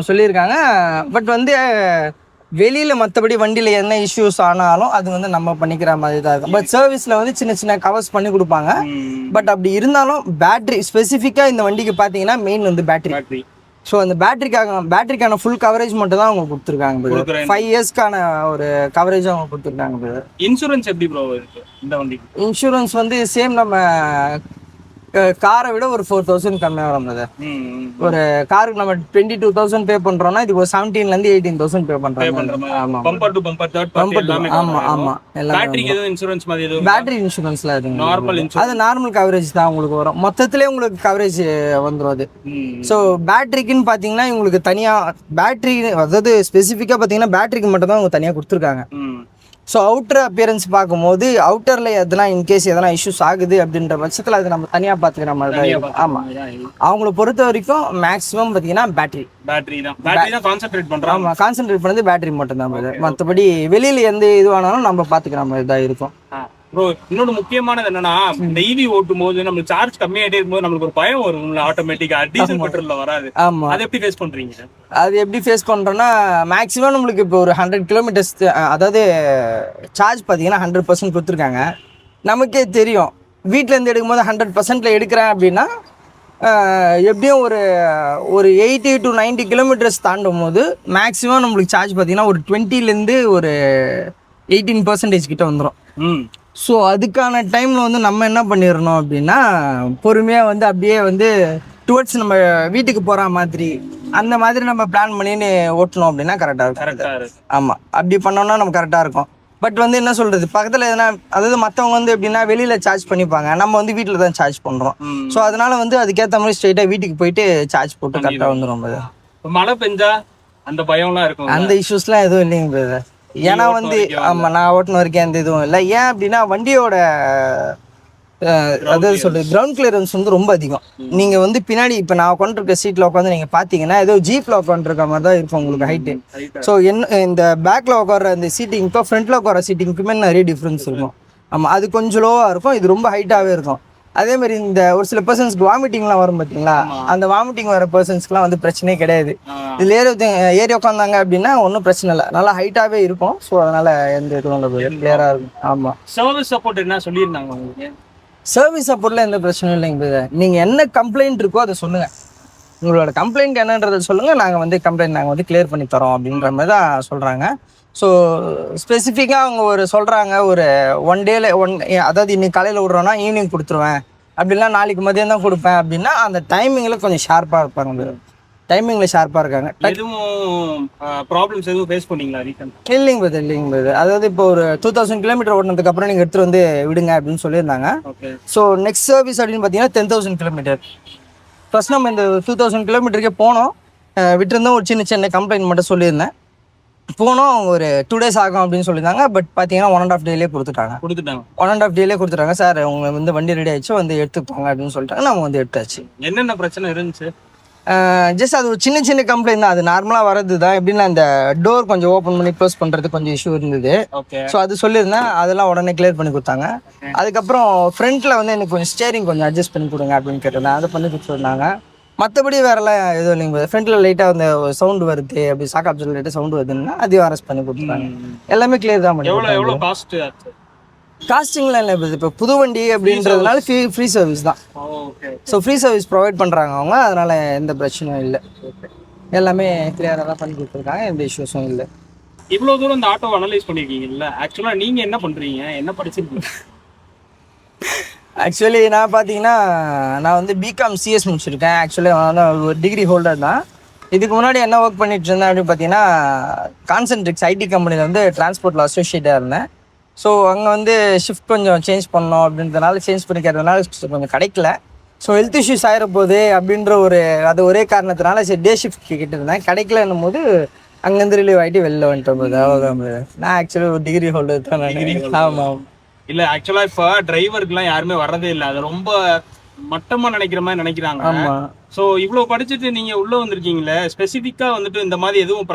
சொல்லியிருக்காங்க. பட் வந்து வெளியில் மற்றபடி வண்டியில் என்ன இஷ்யூஸ் ஆனாலும் அது வந்து நம்ம பண்ணிக்கிற மாதிரி தான் இருக்கும். பட் சர்வீஸில் வந்து சின்ன சின்ன கவர்ஸ் பண்ணி கொடுப்பாங்க. பட் அப்படி இருந்தாலும் பேட்டரி ஸ்பெசிஃபிக்காக இந்த வண்டிக்கு பார்த்தீங்கன்னா மெயின் வந்து பேட்டரி. ஸோ அந்த பேட்டரிக்கான ஃபுல் கவரேஜ் மட்டும் தான் அவங்க கொடுத்துருக்காங்க. 5 இயர்ஸ்க்கான ஒரு கவரேஜ் அவங்க கொடுத்துருக்காங்க.
இன்சூரன்ஸ் எப்படி ப்ரோ இருக்கு இந்த வண்டிக்கு?
இன்சூரன்ஸ் வந்து சேம் நம்ம காரை விட ஒரு 4,000 கம்மியாக வரும் பிரதர். ஒரு காருக்கு நம்ம 22,000 பே பண்றோம்னா இது ஒரு 17,000 18,000 பே பண்றோம். ஆமா
bumper to bumper third party எல்லாமே.
ஆமா
பேட்டரிக்கு எதுவும் இன்சூரன்ஸ் மாதிரி எதுவும்?
பேட்டரி இன்சூரன்ஸ்ல இருக்கு.
நார்மல் இன்சூரன்ஸ்
அது நார்மல் கவரேஜ் தான் உங்களுக்கு வரும். மொத்தத்திலே உங்களுக்கு கவரேஜ் வந்துடும் அது. ஸோ பேட்டரிக்குன்னு பார்த்தீங்கன்னா உங்களுக்கு தனியா பேட்டரி அதாவது ஸ்பெசிஃபிக்காக பார்த்தீங்கன்னா பேட்டரிக்கு மட்டும் தான் அவங்க தனியாக கொடுத்துருக்காங்க. ஸோ அவுட்டர் அப்பியரன்ஸ் பார்க்கும்போது அவுட்டரில் எதனா இன்கேஸ் எதனா இஷ்யூஸ் ஆகுது அப்படின்ற பட்சத்தில் அது நம்ம தனியாக பார்த்துக்கிற மாதிரி தான் இருக்கும். ஆமாம், அவங்கள பொறுத்த வரைக்கும் மேக்ஸிமம் பார்த்தீங்கன்னா பேட்டரி தான் கான்சென்ட்ரேட் பண்ணுறோம். ஆமாம், கான்சென்ட்ரேட் பண்ணது பேட்டரி மட்டும் தான். மற்றபடி வெளியில் எந்த இதுவானாலும் நம்ம பார்த்துக்கிற மாதிரி தான் இருக்கும்.
ப்ரோ இன்னொரு முக்கியமானது என்னன்னா இந்த ஈவி ஓட்டும் போது நம்மளுக்கு சார்ஜ் கம்மியாயிட்டே இருக்கும்போது நம்மளுக்கு ஒரு பயம் வரும் ஆட்டோமேட்டிக்கா. டீசல் பெட்ரோல்ல வராது.
ஆமா,
அதை எப்படி ஃபேஸ் பண்றீங்க?
அது எப்படி ஃபேஸ் பண்றோம்னா மேக்ஸிமம் நம்மளுக்கு இப்போ ஒரு 100 கிலோமீட்டர்ஸ் அதாவது சார்ஜ் பார்த்தீங்கன்னா 100% கொடுத்துருக்காங்க. நமக்கே தெரியும் வீட்டில் இருந்து எடுக்கும்போது 100%ல எடுக்கிறேன் அப்படின்னா எப்படியும் ஒரு 80 to 90 கிலோமீட்டர்ஸ் தாண்டும் போது மேக்ஸிமம் நம்மளுக்கு சார்ஜ் பார்த்தீங்கன்னா ஒரு 20லேருந்து ஒரு 18% கிட்ட வந்துடும். ஸோ அதுக்கான டைமில் வந்து நம்ம என்ன பண்ணிடணும் அப்படின்னா பொறுமையாக வந்து அப்படியே வந்து டுவர்ட்ஸ் நம்ம வீட்டுக்கு போகிற மாதிரி அந்த மாதிரி நம்ம பிளான் பண்ணின்னு ஓட்டணும் அப்படின்னா கரெக்டாக இருக்கும். ஆமாம், அப்படி பண்ணோம்னா நம்ம கரெக்டாக இருக்கும். பட் வந்து என்ன சொல்கிறது பக்கத்தில் எதனா அதாவது மற்றவங்க வந்து எப்படின்னா வெளியில் சார்ஜ் பண்ணிப்பாங்க, நம்ம வந்து வீட்டில் தான் சார்ஜ் பண்ணுறோம். ஸோ அதனால வந்து அதுக்கேற்ற மாதிரி ஸ்ட்ரெயிட்டாக வீட்டுக்கு போயிட்டு சார்ஜ் போட்டு கரெக்டாக வந்துடும்.
மழை பெஞ்சா அந்த பயம்லாம் இருக்கும்,
அந்த இஷ்யூஸ்லாம் எதுவும் இல்லைங்க பிரதர். ஏன்னா வந்து ஆமாம் நான் ஓட்டின வரைக்கும் எந்த இதுவும் இல்லை. ஏன் அப்படின்னா வண்டியோட அதாவது சொல்றது கிரவுண்ட் கிளியரன்ஸ் வந்து ரொம்ப அதிகம். நீங்கள் வந்து பின்னாடி இப்போ நான் உட்காந்துருக்க சீட்டில் உட்காந்து நீங்கள் பார்த்தீங்கன்னா ஏதோ ஜீப்பில் உட்காந்துருக்க மாதிரி தான் இருக்கும் உங்களுக்கு ஹைட்டு. ஸோ இந்த பேக்கில் உட்கார அந்த சீட்டிங்க்கும் ஃப்ரண்ட்டில் உட்கார சீட்டிங்க்குமே நிறைய டிஃப்ரென்ஸ் இருக்கும். ஆமாம், அது கொஞ்சம் லோவாக இருக்கும், இது ரொம்ப ஹைட்டாகவே இருக்கும். அதே மாதிரி இந்த ஒரு சில பர்சன்ஸ்க்கு வாமிட்டிங்லாம் வரும் பார்த்தீங்களா, அந்த வாமிட்டிங் வர பர்சன்ஸ்க்குலாம் வந்து பிரச்சனையே கிடையாது. இதில் ஏறி உட்காந்தாங்க அப்படின்னா ஒன்றும் பிரச்சனை இல்லை, நல்லா ஹைட்டாகவே இருக்கும். ஸோ அதனால் எந்த இதுவும் கிளியராக இருக்கும். ஆமாம்,
சர்வீஸ் சப்போர்ட் என்ன சொல்லியிருந்தாங்க உங்களுக்கு?
சர்வீஸ் சப்போர்ட்டில் எந்த பிரச்சனையும் இல்லைங்க பிரதர். நீங்கள் என்ன கம்ப்ளைண்ட் இருக்கோ அதை சொல்லுங்கள், உங்களோட கம்ப்ளைண்ட் என்னன்றதை சொல்லுங்கள், நாங்கள் வந்து கம்ப்ளைண்ட் நாங்கள் வந்து கிளியர் பண்ணி தரோம் அப்படின்ற மாதிரி தான் சொல்கிறாங்க. ஸோ ஸ்பெசிஃபிக்காக அவங்க ஒரு சொல்கிறாங்க ஒரு 1 டேல அதாவது இன்னைக்கு காலையில் விட்றோன்னா ஈவினிங் கொடுத்துருவேன் அப்படின்னா நாளைக்கு மதியம் தான் கொடுப்பேன் அப்படின்னா அந்த டைமிங்கில் கொஞ்சம் ஷார்ப்பாக இருப்பாங்க. டைமிங்கில் ஷார்ப்பாக இருக்காங்க.
எதுவும் ப்ராப்ளம்ஸ் எதுவும் ஃபேஸ் பண்ணீங்களா ரீசெண்டாக?
இல்லைங்க பிரதர். அதாவது இப்போ ஒரு 2000 கிலோமீட்டர் ஓடினதுக்கப்புறம் நீங்கள் எடுத்துகிட்டு வந்து விடுங்க அப்படின்னு சொல்லியிருந்தாங்க. ஸோ நெக்ஸ்ட் சர்வீஸ் அப்படின்னு பார்த்தீங்கன்னா 10,000 கிலோமீட்டர். ஃபர்ஸ்ட் நம்ம இந்த 2000 கிலோமீட்டருக்கே போனோம், விட்டுருந்தோம். ஒரு சின்ன கம்ப்ளைண்ட் மட்டும் சொல்லியிருந்தேன். போனோம், ஒரு 2 days ஆகும் அப்படின்னு சொல்லியிருந்தாங்க. பட் பார்த்தீங்கன்னா 1.5 டேலேயே கொடுத்துட்டாங்க. 1.5 டேலேயே கொடுத்துட்டாங்க. சார் உங்க வந்து வண்டி ரெடி ஆயிடுச்சு, வந்து எடுத்துப்பாங்க அப்படின்னு சொல்லிட்டாங்க. நம்ம வந்து எடுத்தாச்சு.
என்னென்ன பிரச்சனை இருந்துச்சு?
ஜஸ்ட் அது ஒரு சின்ன கம்ப்ளைண்ட் தான், அது நார்மலாக வரது தான். எப்படின்னா அந்த டோர் கொஞ்சம் ஓப்பன் பண்ணி க்ளோஸ் பண்ணுறது கொஞ்சம் இஷ்யூ இருந்தது. ஸோ அது சொல்லியிருந்தேன், அதெல்லாம் உடனே கிளியர் பண்ணி கொடுத்தாங்க. அதுக்கப்புறம் ஃப்ரண்ட்டில் வந்து எனக்கு கொஞ்சம் ஸ்டேரிங் கொஞ்சம் அட்ஜஸ்ட் பண்ணி கொடுங்க அப்படின்னு கேட்டிருந்தேன், அதை பண்ணி கொடுத்துருந்தாங்க. மற்றபடி வேறெல்லாம் எதுவும் இல்லைங்க. ஃப்ரண்ட்டில் லைட்டாக அந்த சவுண்டு வருது, அப்படி சாக் ஆப்ஷன் லைட்டாக சவுண்டு வருதுன்னா அதையும் அரெஸ்ட் பண்ணி கொடுத்துருவாங்க. எல்லாமே கிளியர் தான் பண்ணி.
எவ்வளோ காஸ்ட்?
காஸ்டிங்லாம் இல்லை. இப்போ புது வண்டி அப்படின்றதுனால ஃப்ரீ சர்வீஸ் தான். ஸோ ஃப்ரீ சர்வீஸ் ப்ரொவைட் பண்ணுறாங்க அவங்க, அதனால் எந்த பிரச்சனையும் இல்லை. எல்லாமே கிளியராக தான் பண்ணி கொடுத்துருக்காங்க, எந்த இஷ்யூஸும் இல்லை.
இவ்வளோ தூரம் இந்த ஆட்டோவை அனலைஸ் பண்ணியிருக்கீங்கல்ல, ஆக்சுவலாக நீங்கள் என்ன பண்ணுறீங்க, என்ன படிச்சிருக்கீங்க?
ஆக்சுவலி நான் பார்த்தீங்கன்னா நான் வந்து பிகாம் சிஎஸ் முடிச்சிருக்கேன். ஆக்சுவலி நான் ஒரு டிகிரி ஹோல்டர் தான். இதுக்கு முன்னாடி என்ன ஒர்க் பண்ணிட்டு இருந்தேன் அப்படின்னு பார்த்தீங்கன்னா கான்சென்ட்ரிக்ஸ் ஐடி கம்பெனியில் வந்து டிரான்ஸ்போர்ட்டில் அசோசியேட்டாக இருந்தேன். ஸோ அங்கே வந்து ஷிஃப்ட் கொஞ்சம் சேஞ்ச் பண்ணோம் அப்படின்றதுனால சேஞ்ச் பண்ணிக்கிறதுனால கொஞ்சம் கிடைக்கல. ஸோ ஹெல்த் இஷ்யூஸ் ஆகிடப்போகுது அப்படின்ற ஒரே காரணத்தினால சரி டே ஷிஃப்ட் கேட்டு இருந்தேன். கிடைக்கலன்னும் போது அங்கேருந்து ரிலீவ் ஆகிட்டு வெளில வந்துட்டு போகுது. அவ்வளோதான். நான் ஆக்சுவலி ஒரு டிகிரி ஹோல்டர் தான். ஆமாம்.
இல்ல ஆக்சுவலா இப்ப டிரைவருக்குலாம் யாருமே வர்றதே இல்ல, அது ரொம்ப மட்டமா நினைக்கிற மாதிரி நினைக்கிறாங்க.
ஆமா
சோ இவ்வளவு படிச்சுட்டு நீங்க உள்ள வந்திருக்கீங்களே, ஸ்பெசிபிக்கா வந்துட்டு இந்த மாதிரி எதுவும்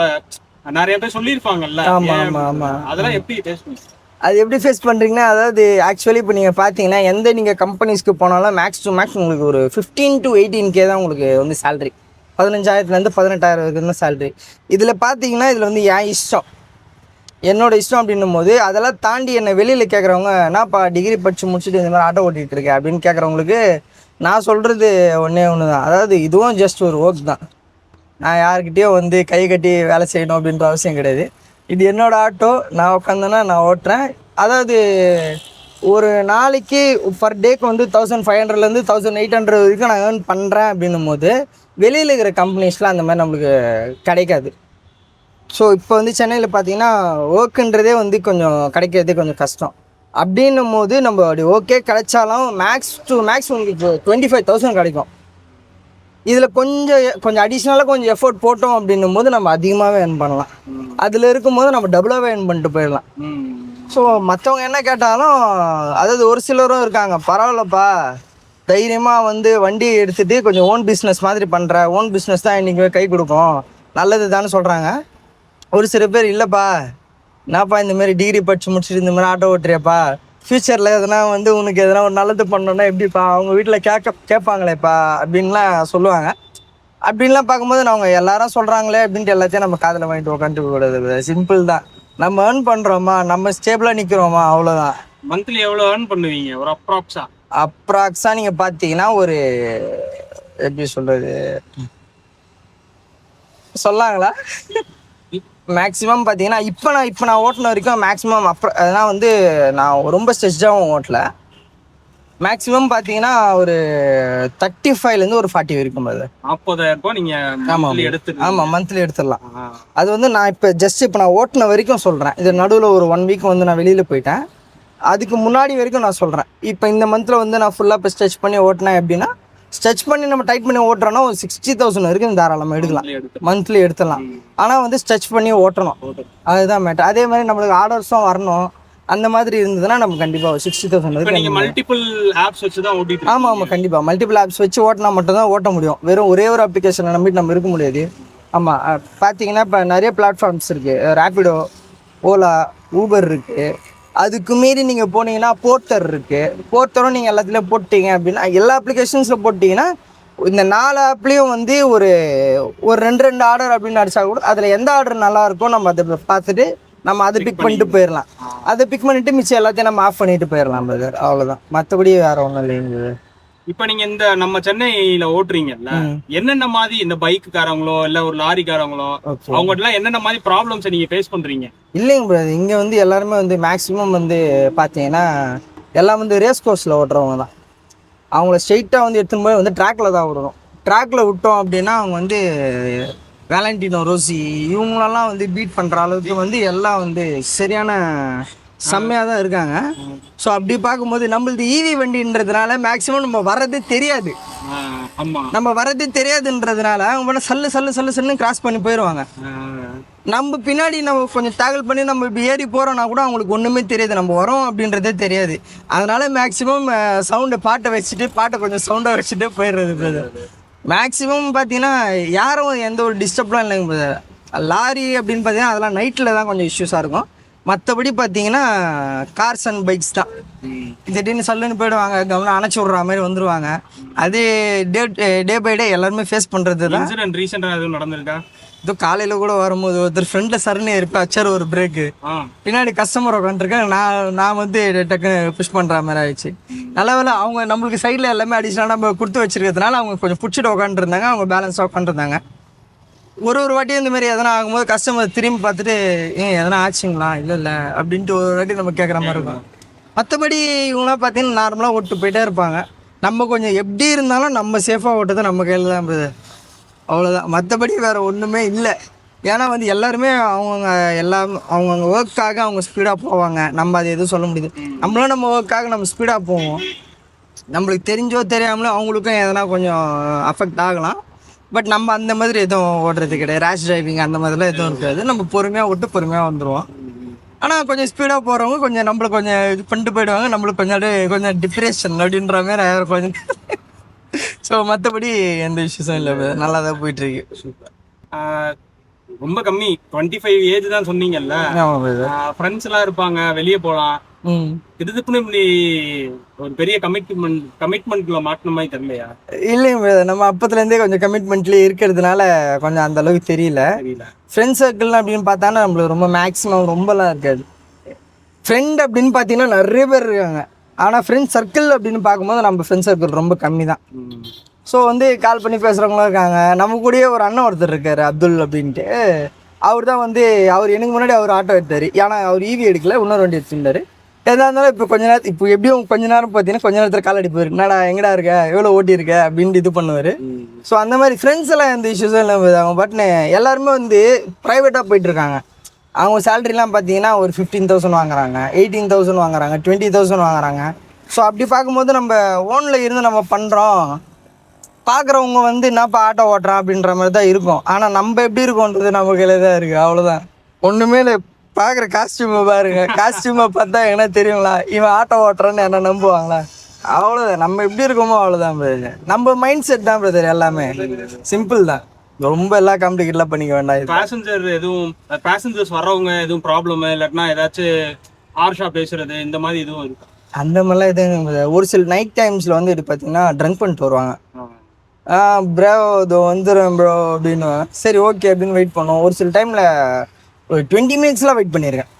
நிறைய பேர் சொல்லியிருப்பாங்கல்ல,
ஆமா
ஏன்
ஆமா ஆமா
அதெல்லாம் எப்படி பேசணும்?
அது எப்படி ஃபேஸ் பண்ணுறீங்கன்னா, அதாவது ஆக்சுவலி இப்போ நீங்கள் பார்த்தீங்கன்னா எந்த நீங்கள் கம்பெனிஸ்க்கு போனாலும் மேக்ஸ் டு மேக்ஸ் உங்களுக்கு ஒரு 15 to 18K தான் உங்களுக்கு வந்து சேலரி. 15,000லேருந்து 18,000 வரைக்கும் தான் சேலரி. இதில் பார்த்தீங்கன்னா இதில் வந்து என் இஷ்டம், என்னோட இஷ்டம் அப்படின்னும் போது அதெல்லாம் தாண்டி என்னை வெளியில் கேட்குறவங்க, என்னப்பா டிகிரி படித்து முடிச்சுட்டு இந்த மாதிரி ஆட்டோ ஓட்டிகிட்டு இருக்கேன் அப்படின்னு கேட்குறவங்களுக்கு நான் சொல்கிறது ஒன்றே ஒன்று தான். அதாவது இதுவும் ஜஸ்ட் ஒரு ஒர்க் தான். நான் யாருக்கிட்டேயும் வந்து கை கட்டி வேலை செய்யணும் அப்படின்ற அவசியம் கிடையாது. இது என்னோடய ஆட்டோ, நான் உட்காந்தேன்னா நான் ஓட்டுறேன். அதாவது ஒரு நாளைக்கு பர் டேக்கு வந்து 1500லேருந்து 1800 வரைக்கும் நான் ஏர்ன் பண்ணுறேன் அப்படின்னும் போது வெளியில் இருக்கிற கம்பெனிஸ்லாம் அந்த மாதிரி நம்மளுக்கு கிடைக்காது. ஸோ இப்போ வந்து சென்னையில் பார்த்தீங்கன்னா ஒர்க்குன்றதே வந்து கொஞ்சம் கிடைக்கிறதே கொஞ்சம் கஷ்டம். அப்படின்னும் போது நம்ம அப்படி ஓகே கிடைச்சாலும் மேக்ஸ் டு மேக்ஸ் உங்களுக்கு 25,000 கிடைக்கும். இதில் கொஞ்சம் அடிஷ்னலாக கொஞ்சம் எஃபோர்ட் போட்டோம் அப்படின்னும் போது நம்ம அதிகமாகவே ஏர்ன் பண்ணலாம். அதில் இருக்கும்போது நம்ம டபுளாகவே ஏர்ன் பண்ணிட்டு போயிடலாம். ஸோ மற்றவங்க என்ன கேட்டாலும், அதாவது ஒரு சிலரும் இருக்காங்க, பரவாயில்லப்பா தைரியமாக வந்து வண்டியை எடுத்துகிட்டு கொஞ்சம் ஓன் பிஸ்னஸ் மாதிரி பண்ணுற, ஓன் பிஸ்னஸ் தான் இன்றைக்கி கை கொடுக்கும், நல்லது தானே சொல்கிறாங்க. ஒரு சில பேர் இல்லைப்பா என்னப்பா இந்தமாரி டிகிரி படித்து முடிச்சுட்டு இந்தமாதிரி ஆட்டோ ஓட்டுறியாப்பா, ஃப்யூச்சரில் எதனா வந்து உனக்கு எதனா ஒரு நல்லது பண்ணணுன்னா எப்படிப்பா, அவங்க வீட்டில் கேட்பாங்களேப்பா அப்படின்லாம் சொல்லுவாங்க. அப்படின்லாம் பார்க்கும்போது அவங்க எல்லாரும் சொல்கிறாங்களே அப்படின்ட்டு எல்லாத்தையும் நம்ம காதில் வாங்கிட்டு உட்காந்துட்டு கூடாது. சிம்பிள் தான், நம்ம ஏர்ன் பண்ணுறோமா, நம்ம ஸ்டேபிளாக நிற்கிறோமா, அவ்வளோதான்.
மந்த்லி எவ்வளோ ஏர்ன் பண்ணுவீங்க ஒரு
அப்ராக்ஸா நீங்கள் பார்த்தீங்கன்னா ஒரு எப்படி சொல்கிறது சொல்லாங்களா, மேக்ஸிமம் பார்த்தீங்கன்னா இப்போ நான் ஓட்டின வரைக்கும் மேக்ஸிமம் அதெல்லாம் வந்து நான் ரொம்ப ஸ்ட்ரெச்சாகவும் ஓட்டல. மேக்ஸிமம் பார்த்தீங்கன்னா ஒரு 35லேருந்து ஒரு 40 வரைக்கும். அது
40,000 நீங்கள்
ஆமாம் மந்த்லி எடுத்துடலாம். அது வந்து நான் இப்போ நான் ஓட்டின வரைக்கும் சொல்கிறேன். இது நடுவில் ஒரு 1 வீக் வந்து நான் வெளியில் போயிட்டேன். அதுக்கு முன்னாடி வரைக்கும் நான் சொல்கிறேன். இப்போ இந்த மந்தில் வந்து நான் ஃபுல்லாக இப்போ ஸ்ட்ரெச் பண்ணி ஓட்டினேன் எப்படின்னா, ஸ்ட்ரெச் பண்ணி நம்ம டைட் பண்ணி ஓட்டுறோன்னா ஒரு 60,000 வரைக்கும் தாராளமாக எடுக்கலாம், மந்த்லி எடுத்துடலாம். ஆனால் வந்து ஸ்ட்ரெச் பண்ணி ஓட்டணும், அதுதான் மேட்டர். அதே மாதிரி நம்மளுக்கு ஆர்டர்ஸும் வரணும், அந்த மாதிரி இருந்ததுன்னா நம்ம கண்டிப்பாக 60,000 வரைக்கும்.
மல்டிபிள் ஆப்ஸ் வச்சு தான் ஓட்டிட்டு.
ஆமாம் கண்டிப்பாக மல்டிபிள் ஆப்ஸ் வச்சு ஓட்டினா மட்டும்தான் ஓட்ட முடியும். வெறும் ஒரே ஒரு அப்ளிகேஷனை நம்பிட்டு நம்ம இருக்க முடியாது. ஆமாம் பார்த்தீங்கன்னா இப்போ நிறைய பிளாட்ஃபார்ம்ஸ் இருக்குது, ரேப்பிடோ, ஓலா, ஊபர் இருக்குது. அதுக்கு மீறி நீங்கள் போனீங்கன்னா போர்ட்டர் இருக்குது. போர்ட்டரும் நீங்கள் எல்லாத்துலேயும் போட்டிங்க அப்படின்னா, எல்லா அப்ளிகேஷன்ஸில் போட்டிங்கன்னா இந்த 4 ஆப்லேயும் வந்து ஒரு 2 ஆர்டர் அப்படின்னு அடித்தா கூட அதில் எந்த ஆர்டர் நல்லாயிருக்கோ நம்ம அதை பார்த்துட்டு நம்ம அதை பிக் பண்ணிட்டு போயிடலாம். அதை பிக் பண்ணிவிட்டு மிச்சம் எல்லாத்தையும் நம்ம ஆஃப் பண்ணிட்டு போயிடலாம் பிரதர், அவ்வளோதான். மற்றபடி வேறு ஒன்றும் இல்லைங்க.
இப்போ நீங்கள் இந்த நம்ம சென்னையில் ஓட்டுறீங்கல்ல, என்னென்ன மாதிரி இந்த பைக்குக்காரங்களோ இல்லை ஒரு லாரிக்காரங்களோ அவங்ககிட்டலாம் என்னென்ன மாதிரி ப்ராப்ளம்ஸை நீங்கள் ஃபேஸ் பண்ணுறீங்க?
இல்லைங்க பிரதர், இங்கே வந்து எல்லாருமே வந்து மேக்ஸிமம் வந்து பார்த்தீங்கன்னா எல்லாம் வந்து ரேஸ் கோர்ஸில் ஓட்டுறவங்க தான். அவங்கள ஸ்ட்ரெயிட்டாக வந்து எடுத்துன்னு போய் வந்து ட்ராக்கில் தான் விடணும். ட்ராக்கில் விட்டோம் அப்படின்னா அவங்க வந்து வேலண்டினோ ரோசி இவங்களெல்லாம் வந்து பீட் பண்ணுற அளவுக்கு வந்து எல்லாம் வந்து சரியான செம்மையாக தான் இருக்காங்க. ஸோ அப்படி பார்க்கும்போது நம்மளது ஈவி வண்டின்றதுனால மேக்ஸிமம் நம்ம வர்றதே தெரியாது. நம்ம வர்றதே தெரியாதுன்றதுனால அவங்க பண்ண சல்லுன்னு கிராஸ் பண்ணி போயிடுவாங்க. நம்ம பின்னாடி நம்ம கொஞ்சம் டேக்கிள் பண்ணி நம்ம இப்படி ஏறி போகிறோன்னா கூட அவங்களுக்கு ஒன்றுமே தெரியாது, நம்ம வரோம் அப்படின்றதே தெரியாது. அதனால மேக்ஸிமம் பாட்டை கொஞ்சம் சவுண்டாக வச்சுட்டு போயிடுறது. மேக்ஸிமம் பார்த்தீங்கன்னா யாரும் எந்த ஒரு டிஸ்டர்ப்லாம் இல்லைங்க. லாரி அப்படின்னு பார்த்தீங்கன்னா அதெல்லாம் நைட்டில் தான் கொஞ்சம் இஷ்யூஸாக இருக்கும். மற்றபடி பார்த்தீங்கன்னா கார்ஸ் அண்ட் பைக்ஸ் தான் திடீர்னு சல்லுன்னு போயிடுவாங்க, கவனம் அணைச்சி விட்ற மாதிரி வந்துடுவாங்க. அது டே பை டே எல்லாருமே ஃபேஸ் பண்ணுறது தான்.
ரீசெண்டாக எதுவும் நடந்திருக்கா?
இதோ காலையில் கூட வரும்போது ஒருத்தர் ஃப்ரெண்டில் சரணே இருப்பேன், அச்சார் ஒரு பிரேக்கு, பின்னாடி கஸ்டமர் உட்காந்துருக்கேன், நான் வந்து டக்குன்னு புஷ் பண்ணுற மாதிரி ஆயிடுச்சு. நல்ல வேலை அவங்க நம்மளுக்கு சைடில் எல்லாமே அடிஷனலாக நம்ம கொடுத்து வச்சிருக்கிறதுனால அவங்க கொஞ்சம் பிடிச்சிட்டு உட்காந்துருந்தாங்க, அவங்க பேலன்ஸாக உட்காந்துருந்தாங்க. ஒரு வாட்டியும் இந்த மாதிரி எதனா ஆகும்போது கஸ்டமர் திரும்பி பார்த்துட்டு எதனா ஆச்சுங்களா, இல்லை அப்படின்ட்டு ஒரு வாட்டி நம்ம கேட்குற மாதிரி இருக்கும். மற்றபடி இவங்களாம் பார்த்தீங்கன்னா நார்மலாக ஓட்டு போயிட்டே இருப்பாங்க. நம்ம கொஞ்சம் எப்படி இருந்தாலும் நம்ம சேஃபாக ஓட்டுறது நம்ம கையில் தான் இருக்குது, அவ்வளோதான். மற்றபடி வேறு ஒன்றுமே இல்லை. ஏன்னா வந்து எல்லாருமே அவங்கவுங்க ஒர்க்காக அவங்க ஸ்பீடாக போவாங்க. நம்ம அது எதுவும் சொல்ல முடியுது. நம்மளும் நம்ம ஒர்க்காக நம்ம ஸ்பீடாக போவோம். நம்மளுக்கு தெரிஞ்சோ தெரியாமலோ அவங்களுக்கும் எதனா கொஞ்சம் அஃபெக்ட் ஆகலாம். பட் நம்ம அந்த மாதிரி எதுவும் ஓடுறது கிடையாது. ரேஷ் டிரைவிங் அந்த மாதிரிலாம் எதுவும் இருக்காது. நம்ம பொறுமையாக விட்டு பொறுமையாக வந்துடுவோம். ஆனால் கொஞ்சம் ஸ்பீடாக போகிறவங்க கொஞ்சம் நம்மளுக்கு கொஞ்சம் இது பண்ணிட்டு போயிடுவாங்க, நம்மளுக்கு கொஞ்சம் அப்படியே கொஞ்சம் டிப்ரெஷன் அப்படின்ற மாதிரி ஆயிரும் கொஞ்சம். ஸோ மற்றபடி எந்த இஷ்யூஸும் இல்லை, நல்லா தான் போயிட்டுருக்கு.
ரொம்ப கம்மி 25 ஏஜ் தான் சொன்னீங்கல்ல. ஃப்ரெண்ட்ஸ் எல்லாம் இருப்பாங்க, வெளியே போகலாம். இதுக்குன்னு இப்படி ஒரு பெரிய கமிட்மெண்ட்ல மாட்டின மாதிரி தெரியலையா?
இல்லைங்க, நம்ம அப்பத்துலேருந்தே கொஞ்சம் கமிட்மெண்ட்லேயே இருக்கிறதுனால கொஞ்சம் அந்த அளவுக்கு தெரியல. ஃப்ரெண்ட்ஸ் சர்க்கிள் அப்படின்னு பார்த்தானா நம்மளுக்கு ரொம்ப மேக்ஸிமம் ரொம்பலாம் இருக்காது. ஃப்ரெண்ட் அப்படின்னு பார்த்தீங்கன்னா நிறைய பேர் இருக்காங்க, ஆனால் ஃப்ரெண்ட்ஸ் சர்க்கிள் அப்படின்னு பார்க்கும்போது நம்ம ஃப்ரெண்ட்ஸ் சர்க்கிள் ரொம்ப கம்மி தான். ஸோ வந்து கால் பண்ணி பேசுகிறவங்களும் இருக்காங்க. நம்ம கூடயே ஒரு அண்ணன் ஒருத்தர் இருக்கார், அப்துல் அப்படின்ட்டு. அவர் தான் வந்து அவர் எனக்கு முன்னாடி அவர் ஆட்டோ எடுத்தார். ஏன்னா அவர் ஈவி எடுக்கல, இன்னொரு வண்டி எடுத்துட்டார். எதாக இருந்தாலும் இப்போ கொஞ்ச நேரம், இப்போ எப்படியும் கொஞ்ச நேரம் பார்த்தீங்கன்னா கொஞ்ச நேரத்தில் கால் அடிப்பார், என்னடா எங்கடா இருக்க, எவ்வளோ ஓட்டியிருக்க அப்படின்ட்டு இது பண்ணுவார். ஸோ அந்த மாதிரி ஃப்ரெண்ட்ஸ் எல்லாம் எந்த இஷ்யூஸும் இல்லை. அவங்க பட்னு எல்லாருமே வந்து ப்ரைவேட்டாக போயிட்டுருக்காங்க. அவங்க சேலரிலாம் பார்த்தீங்கன்னா ஒரு 15,000 வாங்குறாங்க, 18,000 வாங்குறாங்க, 20,000 வாங்குறாங்க. ஸோ அப்படி பார்க்கும்போது நம்ம ஓனில் இருந்து நம்ம பண்ணுறோம், பார்க்குறவங்க வந்து என்னப்பா ஆட்டோ ஓட்டுறான் அப்படின்ற மாதிரி தான் இருக்கும். ஆனால் நம்ம எப்படி இருக்கோன்றது நம்ம கையில் தான் இருக்குது, அவ்வளோதான். ஒன்றுமே இல்லை, பார்க்குற காஸ்டியூமை பாருங்க, காஸ்டியூமை பார்த்தா என்ன தெரியுங்களா இவன் ஆட்டோ ஓட்டுறான்னு என்ன நம்புவாங்களா? அவ்வளோதான், நம்ம எப்படி இருக்கோமோ அவ்வளோதான் பிரதர். நம்ம மைண்ட் செட் தான் பிரதர், எல்லாமே சிம்பிள் தான், ரொம்ப எல்லாம் காம்ப்ளிகேட்லாம் பண்ணிக்க வேண்டாம்.
பேசஞ்சர்ஸ் வர்றவங்க எதுவும் ப்ராப்ளம் இல்லாட்டினா ஏதாச்சும் ஹார்ஷா பேசுறது இந்த மாதிரி எதுவும் இருக்கு?
அந்த மாதிரிலாம் எதுவும். ஒரு சில நைட் டைம்ஸில் வந்து இது பார்த்தீங்கன்னா ட்ரங்க் பண்ணிட்டு வருவாங்க. ப்ரோ இதோ வந்துடுறேன் ப்ரோ அப்படின்னு. சரி ஓகே அப்படின்னு வெயிட் பண்ணோம். ஒரு சில டைமில் ஒரு 20 மினிட்ஸ்லாம் வெயிட் பண்ணியிருக்கேன்.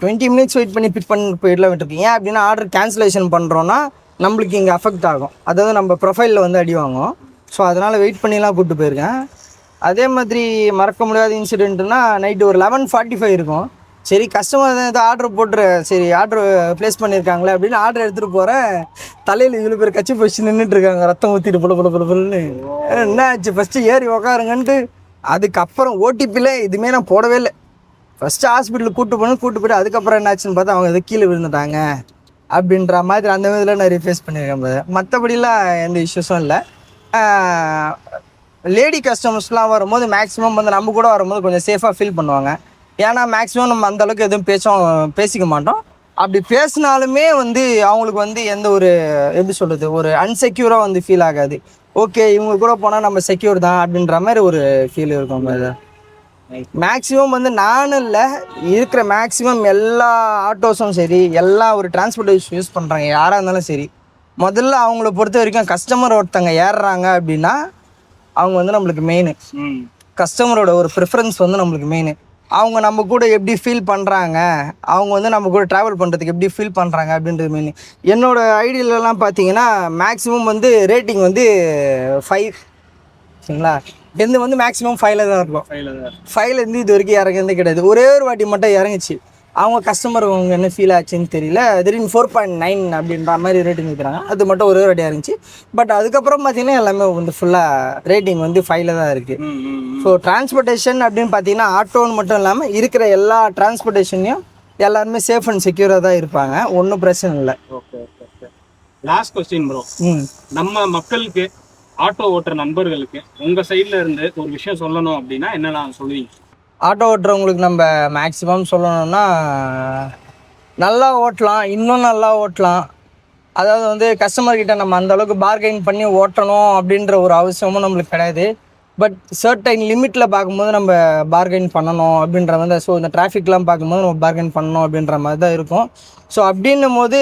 20 மினிட்ஸ் வெயிட் பண்ணி பிக் பண்ணி போயிட்டுலாம் விட்டுருக்கேன். ஏன் அப்படின்னா ஆர்டர் கேன்சலேஷன் பண்ணுறோன்னா நம்மளுக்கு இங்கே அஃபெக்ட் ஆகும், அதாவது நம்ம ப்ரொஃபைலில் வந்து அடி வாங்கும். ஸோ அதனால் வெயிட் பண்ணிலாம் கூப்பிட்டு போயிருக்கேன். அதே மாதிரி மறக்க முடியாத இன்சிடென்ட்னா நைட்டு ஒரு 11:45 இருக்கும். சரி கஸ்டமர் தான் ஏதோ ஆர்டர் போட்டுரு, சரி ஆர்டர் ப்ளேஸ் பண்ணியிருக்காங்களே அப்படின்னு ஆர்டர் எடுத்துகிட்டு போகிறேன். தலையில் இவ்வளோ பேர் கட்சி போச்சு நின்றுட்டுருக்காங்க, ரத்தம் ஊற்றிட்டு புலன்னு. என்ன ஆச்சு, ஃபஸ்ட்டு ஏறி உக்காருங்கன்ட்டு. அதுக்கப்புறம் ஓடிபியில் இதுவுமே நான் போடவே இல்லை. ஃபஸ்ட்டு ஹாஸ்பிட்டலுக்கு கூப்பிட்டு போய்ட்டு அதுக்கப்புறம் என்னாச்சுன்னு பார்த்தா அவங்க எதோ கீழே விழுந்துட்டாங்க அப்படின்ற மாதிரி அந்த மாதிரிலாம் நிறைய ஃபேஸ் பண்ணியிருக்கேன். மற்றபடிலாம் எந்த இஷ்யூஸும் இல்லை. லேடி கஸ்டமர்ஸ்லாம் வரும்போது மேக்ஸிமம் வந்து நம்ம கூட வரும்போது கொஞ்சம் சேஃபாக ஃபீல் பண்ணுவாங்க. ஏன்னா மேக்ஸிமம் நம்ம அந்தளவுக்கு எதுவும் பேசிக்க மாட்டோம். அப்படி பேசினாலுமே வந்து அவங்களுக்கு வந்து எந்த ஒரு எப்படி சொல்கிறது, ஒரு அன்செக்யூராக வந்து ஃபீல் ஆகாது. ஓகே இவங்க கூட போனால் நம்ம செக்யூர் தான் அப்படின்ற மாதிரி ஒரு ஃபீல் இருக்கும். மேக்ஸிமம் வந்து நானும் இல்லை, இருக்கிற மேக்ஸிமம் எல்லா ஆட்டோஸும் சரி, எல்லா ஒரு டிரான்ஸ்போர்ட்டேஷன் யூஸ் பண்ணுறாங்க யாராக இருந்தாலும் சரி, முதல்ல அவங்கள பொறுத்த வரைக்கும் கஸ்டமர் ஒருத்தங்க ஏறுறாங்க அப்படின்னா அவங்க வந்து நம்மளுக்கு மெயின். கஸ்டமரோட ஒரு ப்ரிஃபரன்ஸ் வந்து நம்மளுக்கு மெயின். அவங்க நம்ம கூட எப்படி ஃபீல் பண்ணுறாங்க, அவங்க வந்து நம்ம கூட ட்ராவல் பண்ணுறதுக்கு எப்படி ஃபீல் பண்ணுறாங்க அப்படின்றது மெயின். என்னோடய ஐடியாலலாம் பார்த்தீங்கன்னா மேக்ஸிமம் வந்து ரேட்டிங் வந்து 5 சரிங்களா. எந்த வந்து மேக்ஸிமம் 5ல் தான் இருக்கும். 5லேருந்து இது வரைக்கும் இறங்குறதே கிடையாது. ஒரே ஒரு வாட்டி மட்டும் இறங்குச்சு. அவங்க கஸ்டமர் அவங்க என்ன ஃபீல் ஆச்சுன்னு தெரியல, திடீர்னு 4.9 அப்படின்ற மாதிரி ரேட்டிங் வைக்கிறாங்க. அது மட்டும் ஒரே வாட்டி இறங்குச்சு. பட் அதுக்கப்புறம் பார்த்தீங்கன்னா எல்லாமே வந்து ஃபுல்லாக ரேட்டிங் வந்து 5ல் தான் இருக்குது. ஸோ டிரான்ஸ்போர்ட்டேஷன் அப்படின்னு பார்த்தீங்கன்னா ஆட்டோன்னு மட்டும் இல்லாமல் இருக்கிற எல்லா டிரான்ஸ்போர்ட்டேஷன்லையும் எல்லாருமே சேஃப் அண்ட் செக்யூராக தான் இருப்பாங்க, ஒன்றும் பிரச்சனை இல்லை.
ஓகே. லாஸ்ட் கொஸ்டின் ப்ரோ, நம்ம மக்களுக்கு ஆட்டோ ஓட்டுற நண்பர்களுக்கு உங்கள் சைடில் இருந்து ஒரு விஷயம் சொல்லணும் அப்படின்னா என்னெல்லாம் சொல்லுவீங்க?
ஆட்டோ ஓட்டுறவங்களுக்கு நம்ம மேக்ஸிமம் சொல்லணும்னா நல்லா ஓட்டலாம், இன்னும் நல்லா ஓட்டலாம். அதாவது வந்து கஸ்டமர்கிட்ட நம்ம அந்தளவுக்கு பார்கெயின் பண்ணி ஓட்டணும் அப்படின்ற ஒரு அவசியமும் நம்மளுக்கு கிடையாது. பட் சர்டைன் லிமிட்டில் பார்க்கும்போது நம்ம பார்கெயின் பண்ணணும் அப்படின்ற மாதிரி. ஸோ இந்த டிராஃபிக்லாம் பார்க்கும்போது நம்ம பார்கெயின் பண்ணணும் அப்படின்ற மாதிரி தான் இருக்கும். ஸோ அப்படின்னும் போது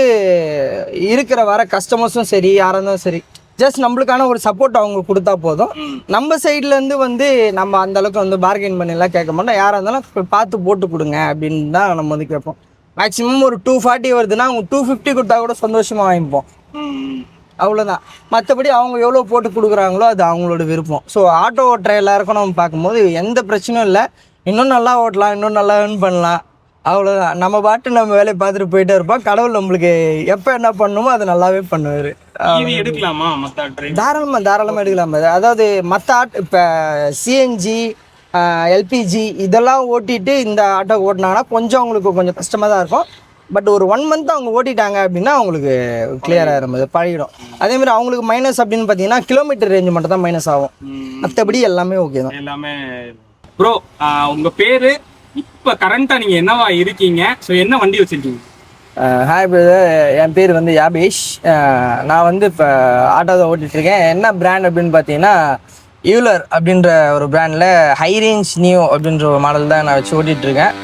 இருக்கிற வர கஸ்டமர்ஸும் சரி யாராக இருந்தாலும் சரி, ஜஸ்ட் நம்மளுக்கான ஒரு சப்போர்ட் அவங்க கொடுத்தா போதும். நம்ம சைட்லேருந்து வந்து நம்ம அந்தளவுக்கு வந்து பார்கெயின் பண்ணிலாம் கேட்க மாட்டோம். யாராக இருந்தாலும் பார்த்து போட்டு கொடுங்க அப்படின்னு தான் நம்ம வந்து கேட்போம். மேக்ஸிமம் ஒரு 240 வருதுன்னா அவங்க 250 கொடுத்தா கூட சந்தோஷமாக வாங்கிப்போம், அவ்வளோதான். மற்றபடி அவங்க எவ்வளோ போட்டு கொடுக்குறாங்களோ அது அவங்களோட விருப்பம். ஸோ ஆட்டோ ஓட்டுற எல்லாருக்கும் நம்ம பார்க்கும்போது எந்த பிரச்சனையும் இல்லை, இன்னும் நல்லா ஓட்டலாம், இன்னும் நல்லா ஏர்ன் பண்ணலாம், அவ்வளோதான். நம்ம பாட்டு நம்ம வேலையை பார்த்துட்டு போயிட்டே இருப்போம். கடவுள் நம்மளுக்கு எப்போ என்ன பண்ணணுமோ அதை நல்லாவே பண்ணுவார்.
எடுக்கலாமா?
தாராளமாக எடுக்கலாம். அதாவது மற்ற இப்போ சிஎன்ஜி எல்பிஜி இதெல்லாம் ஓட்டிட்டு இந்த ஆட்டோ ஓட்டினாங்கன்னா கொஞ்சம் அவங்களுக்கு கொஞ்சம் கஷ்டமாக தான் இருக்கும். பட் ஒரு 1 மந்த் அவங்க ஓட்டிட்டாங்க அப்படின்னா அவங்களுக்கு கிளியராக இருந்தது பழகிடும். அதேமாதிரி அவங்களுக்கு மைனஸ் அப்படின்னு பார்த்தீங்கன்னா கிலோமீட்டர் ரேஞ்சு மட்டும் தான் மைனஸ் ஆகும், மற்றபடி எல்லாமே ஓகே தான்.
எல்லாமே ப்ரோ. உங்கள் பேர், இப்போ கரண்டா நீங்க என்னவா இருக்கீங்க? ஸோ என்ன வண்டி வச்சிருக்கீங்க?
ஹாய் பிரதர், என் பேர் வந்து யாபேஷ். நான் வந்து இப்போ ஆட்டோ தான் ஓட்டிகிட்ருக்கேன். என்ன பிராண்ட் அப்படின்னு பார்த்தீங்கன்னா யூலர் அப்படின்ற ஒரு பிராண்டில் ஹை ரேஞ்ச் நியூ அப்படின்ற ஒரு மாடல் தான் நான் வச்சு ஓட்டிகிட்ருக்கேன்.